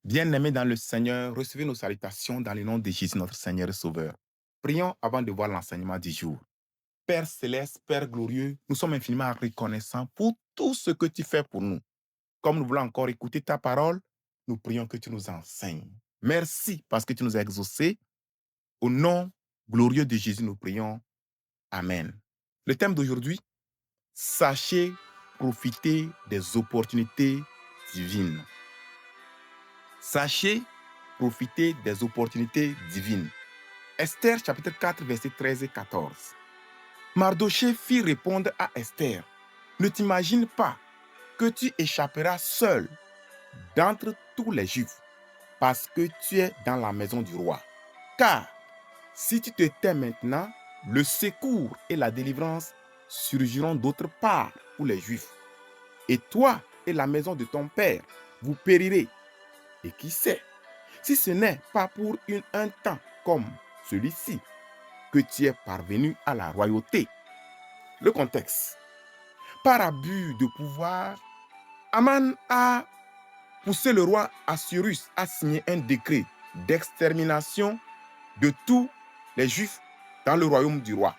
Bien-aimés dans le Seigneur, recevez nos salutations dans le nom de Jésus, notre Seigneur et Sauveur. Prions avant de voir l'enseignement du jour. Père céleste, Père glorieux, nous sommes infiniment reconnaissants pour tout ce que tu fais pour nous. Comme nous voulons encore écouter ta parole, nous prions que tu nous enseignes. Merci parce que tu nous as exaucés. Au nom glorieux de Jésus, nous prions. Amen. Le thème d'aujourd'hui, sachez profiter des opportunités divines. Sachez profiter des opportunités divines. Esther chapitre 4, versets 13 et 14. Mardoché fit répondre à Esther, ne t'imagine pas que tu échapperas seul d'entre tous les Juifs, parce que tu es dans la maison du roi. Car si tu te tais maintenant, le secours et la délivrance surgiront d'autre part pour les Juifs. Et toi et la maison de ton père, vous périrez. Et qui sait, si ce n'est pas pour un temps comme celui-ci que tu es parvenu à la royauté. Le contexte. Par abus de pouvoir, Aman a poussé le roi Assuérus à signer un décret d'extermination de tous les Juifs dans le royaume du roi.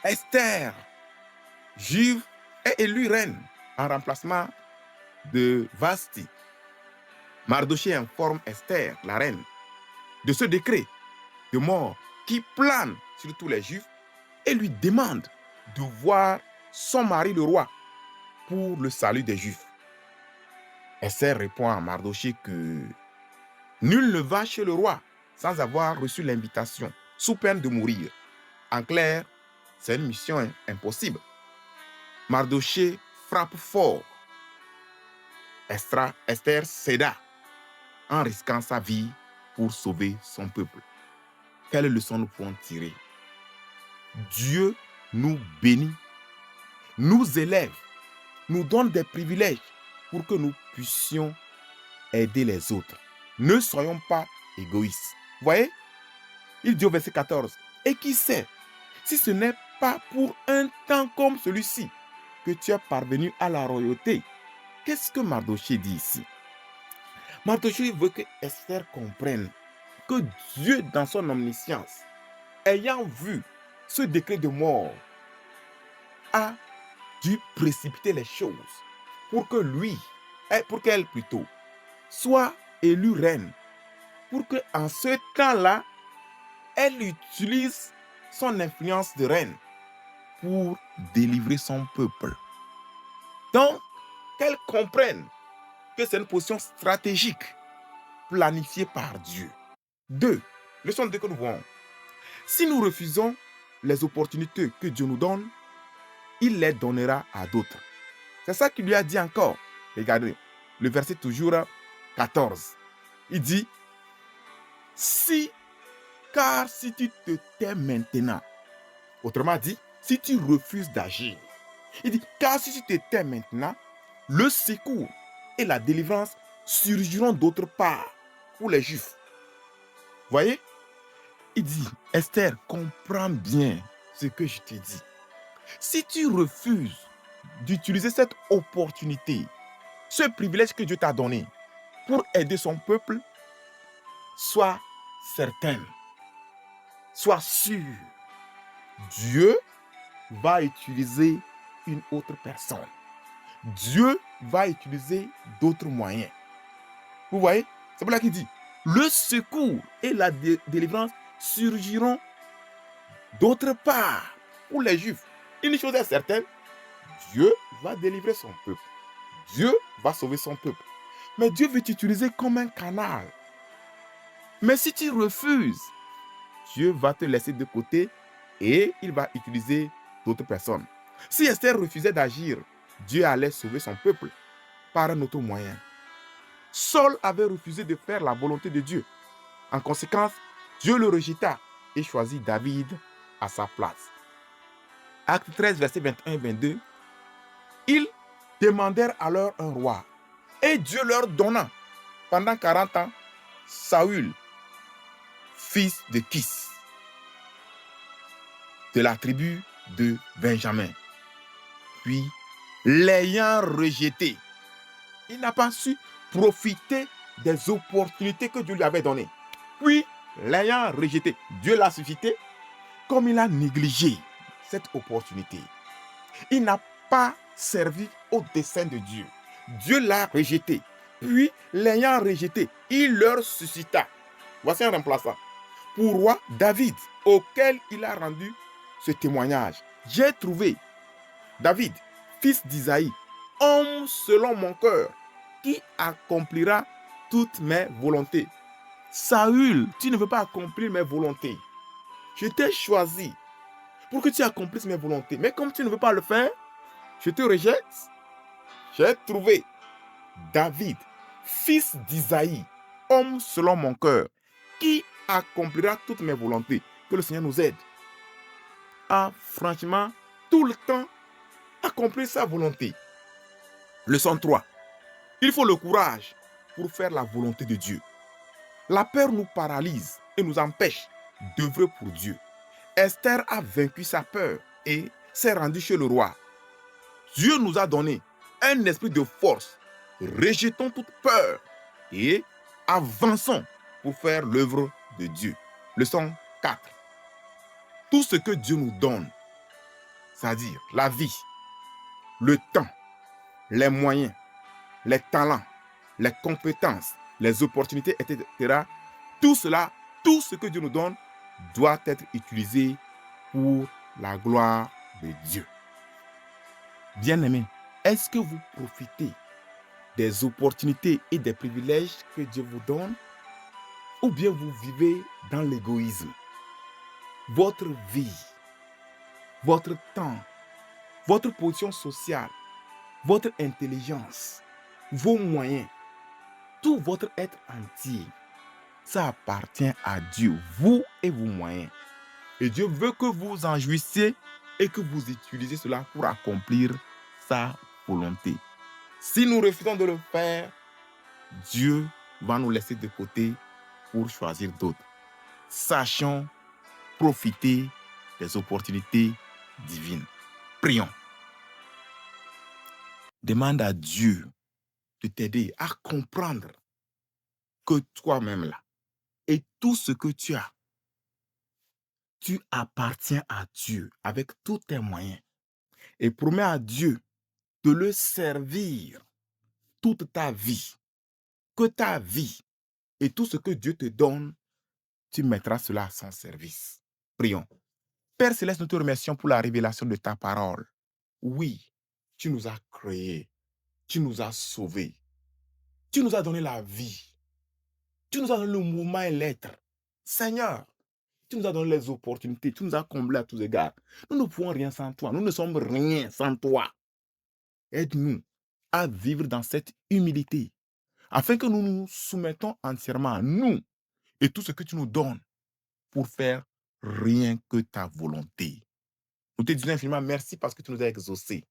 Esther, juive, est élue reine en remplacement de Vasti. Mardoché informe Esther, la reine, de ce décret de mort qui plane sur tous les Juifs et lui demande de voir son mari le roi pour le salut des Juifs. Esther répond à Mardoché que nul ne va chez le roi sans avoir reçu l'invitation, sous peine de mourir. En clair, c'est une mission impossible. Mardoché frappe fort. Esther céda en risquant sa vie pour sauver son peuple. Quelle leçon nous pouvons tirer? Dieu nous bénit, nous élève, nous donne des privilèges pour que nous puissions aider les autres. Ne soyons pas égoïstes. Vous voyez? Il dit au verset 14, « Et qui sait, si ce n'est pas pour un temps comme celui-ci que tu es parvenu à la royauté. » Qu'est-ce que Mardoché dit ici? Mardoché veut que Esther comprenne que Dieu, dans son omniscience, ayant vu ce décret de mort, a dû précipiter les choses pour que pour qu'elle plutôt, soit élue reine, pour qu'en ce temps-là, elle utilise son influence de reine pour délivrer son peuple. Donc, qu'elle comprenne que c'est une position stratégique planifiée par Dieu. 2. Leçon 2 que nous voyons. Si nous refusons les opportunités que Dieu nous donne, il les donnera à d'autres. C'est ça qu'il lui a dit encore. Regardez, le verset toujours 14. Il dit, car si tu te tais maintenant, autrement dit, si tu refuses d'agir, il dit, car si tu te tais maintenant, le secours et la délivrance surgiront d'autre part pour les Juifs. Voyez? Il dit, Esther, comprends bien ce que je te dis. Si tu refuses d'utiliser cette opportunité, ce privilège que Dieu t'a donné pour aider son peuple, sois certaine, sois sûr, Dieu va utiliser une autre personne. Dieu va utiliser d'autres moyens. Vous voyez? C'est pour ça qu'il dit, le secours et la délivrance surgiront d'autre part pour les Juifs. Une chose est certaine, Dieu va délivrer son peuple. Dieu va sauver son peuple. Mais Dieu veut t'utiliser comme un canal. Mais si tu refuses, Dieu va te laisser de côté et il va utiliser d'autres personnes. Si Esther refusait d'agir, Dieu allait sauver son peuple par un autre moyen. Saul avait refusé de faire la volonté de Dieu. En conséquence, Dieu le rejeta et choisit David à sa place. Acte 13, versets 21 et 22. Ils demandèrent alors un roi. Et Dieu leur donna, pendant 40 ans, Saül, fils de Kis, de la tribu de Benjamin. Puis, l'ayant rejeté, il n'a pas su profiter des opportunités que Dieu lui avait données. Puis, l'ayant rejeté, Dieu l'a suscité, comme il a négligé cette opportunité. Il n'a pas servi au dessein de Dieu. Dieu l'a rejeté. Puis, l'ayant rejeté, il leur suscita. Voici un remplaçant. Pour roi David, auquel il a rendu ce témoignage. J'ai trouvé David, fils d'Isaïe, homme selon mon cœur, qui accomplira toutes mes volontés. Saül, tu ne veux pas accomplir mes volontés. Je t'ai choisi pour que tu accomplisses mes volontés. Mais comme tu ne veux pas le faire, je te rejette. J'ai trouvé David, fils d'Isaïe, homme selon mon cœur, qui accomplira toutes mes volontés. Que le Seigneur nous aide à, franchement, tout le temps, accomplir sa volonté. Leçon 3. Il faut le courage pour faire la volonté de Dieu. La peur nous paralyse et nous empêche d'œuvrer pour Dieu. Esther a vaincu sa peur et s'est rendue chez le roi. Dieu nous a donné un esprit de force. Rejetons toute peur et avançons pour faire l'œuvre de Dieu. Leçon 4. Tout ce que Dieu nous donne, c'est-à-dire la vie, le temps, les moyens, les talents, les compétences, les opportunités, etc. Tout cela, tout ce que Dieu nous donne doit être utilisé pour la gloire de Dieu. Bien-aimés, est-ce que vous profitez des opportunités et des privilèges que Dieu vous donne, ou bien vous vivez dans l'égoïsme? Votre vie, votre temps, votre position sociale, votre intelligence, vos moyens, tout votre être entier, ça appartient à Dieu, vous et vos moyens. Et Dieu veut que vous en jouissiez et que vous utilisez cela pour accomplir sa volonté. Si nous refusons de le faire, Dieu va nous laisser de côté pour choisir d'autres. Sachons profiter des opportunités divines. Prions. Demande à Dieu de t'aider à comprendre que toi-même là, et tout ce que tu as, tu appartiens à Dieu avec tous tes moyens. Et promets à Dieu de le servir toute ta vie. Que ta vie et tout ce que Dieu te donne, tu mettras cela à son service. Prions. Père Céleste, nous te remercions pour la révélation de ta parole. Oui, tu nous as créés, tu nous as sauvés, tu nous as donné la vie, tu nous as donné le mouvement et l'être. Seigneur, tu nous as donné les opportunités, tu nous as comblés à tous égards. Nous ne pouvons rien sans toi, nous ne sommes rien sans toi. Aide-nous à vivre dans cette humilité, afin que nous nous soumettons entièrement à nous et tout ce que tu nous donnes pour faire rien que ta volonté. Nous te disons infiniment merci parce que tu nous as exaucés.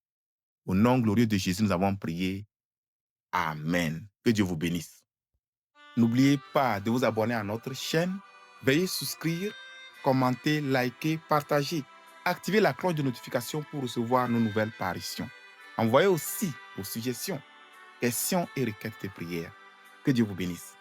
Au nom glorieux de Jésus, nous avons prié. Amen. Que Dieu vous bénisse. N'oubliez pas de vous abonner à notre chaîne. Veuillez souscrire, commenter, liker, partager. Activez la cloche de notification pour recevoir nos nouvelles parutions. Envoyez aussi vos suggestions, questions et requêtes de prière. Que Dieu vous bénisse.